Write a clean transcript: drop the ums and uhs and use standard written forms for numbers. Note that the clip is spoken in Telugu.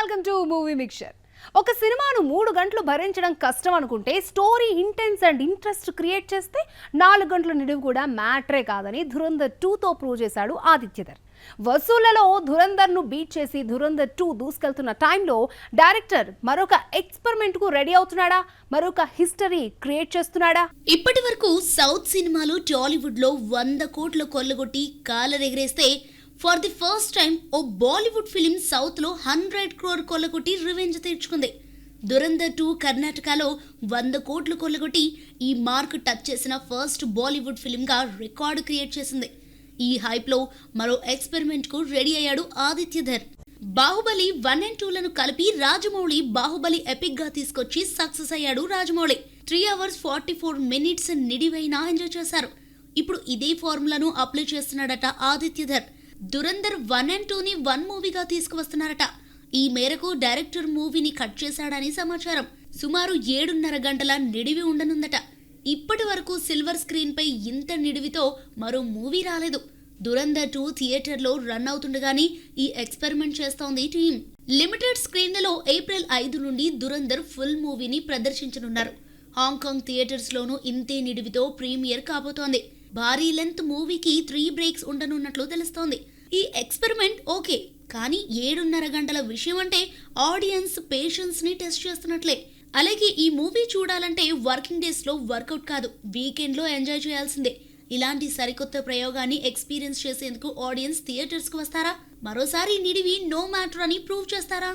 Welcome to movie mixture. ఒక సినిమాను 3 గంటలు భరించడం కష్టం అనుకుంటే story intense and interest create చేస్తే 4 గంటల నిడివి కూడా మ్యాటరే కాదని ధురంధర్ 2తో ప్రూవ్ చేశాడు ఆదిత్యధర్. వసూళ్లలో ధురంధర్ను బీట్ చేసి ధురంధర్ 2 దూసుకెళ్తున్న టైంలో డైరెక్టర్ మరొక ఎక్స్పెరిమెంట్ కు రెడీ అవుతున్నాడా, మరొక హిస్టరీ క్రియేట్ చేస్తున్నాడా? ఇప్పటి వరకు సౌత్ సినిమాలు టాలీవుడ్ లో 100 కోట్ల కొల్లగొట్టి కాలరెగరేస్తే ఫర్ ది ఫస్ట్ టైం ఓ బాలీవుడ్ ఫిలిం సౌత్ లో 100 crore కొల్లగొట్టి రివెంజ్ తీర్చుకుంది. ధురంధర్ 2 కర్ణాటకలో 100 కోట్లు కొల్లగొట్టి ఈ మార్క్ టచ్ చేసిన ఫస్ట్ బాలీవుడ్ ఫిలిం గా రికార్డు క్రియేట్ చేసింది. ఈ హైప్ లో మరో ఎక్స్పెరిమెంట్ కు రెడీ అయ్యాడు ఆదిత్యధర్. బాహుబలి 1 and 2లను కలిపి రాజమౌళి బాహుబలి ఎపిక్ గా తీసుకొచ్చి సక్సెస్ అయ్యాడు రాజమౌళి. 3 hours 44 minutes నిడివైనా ఎంజాయ్ చేశారు. ఇప్పుడు ఇదే ఫార్ములాను అప్లై చేస్తున్నాడట ఆదిత్యధర్. ధురంధర్ 1 and 2ని 1 మూవీగా తీసుకువస్తున్నారట. ఈ మేరకు డైరెక్టర్ మూవీని కట్ చేశాడని సమాచారం. సుమారు 7.5 గంటల నిడివి ఉండనుందట. ఇప్పటి వరకు సిల్వర్ స్క్రీన్ పై ఇంత నిడివితో మరో మూవీ రాలేదు. ధురంధర్ 2 థియేటర్లో రన్ అవుతుండగానే ఈ ఎక్స్పెరిమెంట్ చేస్తోంది టీమ్. లిమిటెడ్ స్క్రీన్లలో ఏప్రిల్ 5 నుండి ధురంధర్ ఫుల్ మూవీని ప్రదర్శించనున్నారు. హాంకాంగ్ థియేటర్స్ లోనూ ఇంతే నిడివితో ప్రీమియర్ కాబోతోంది. భారీ లెంత్ మూవీకి 3 breaks ఉండనున్నట్లు తెలుస్తోంది. ఈ ఎక్స్పెరిమెంట్ ఓకే, కానీ 7.5 గంటల విషయం అంటే ఆడియన్స్ పేషెన్స్ ని టెస్ట్ చేస్తున్నట్లే. అలాగే ఈ మూవీ చూడాలంటే వర్కింగ్ డేస్ లో వర్కౌట్ కాదు, వీకెండ్ లో ఎంజాయ్ చేయాల్సిందే. ఇలాంటి సరికొత్త ప్రయోగాన్ని ఎక్స్పీరియన్స్ చేసేందుకు ఆడియన్స్ థియేటర్స్ కు వస్తారా? మరోసారి నిడివి నో మ్యాటర్ అని ప్రూవ్ చేస్తారా?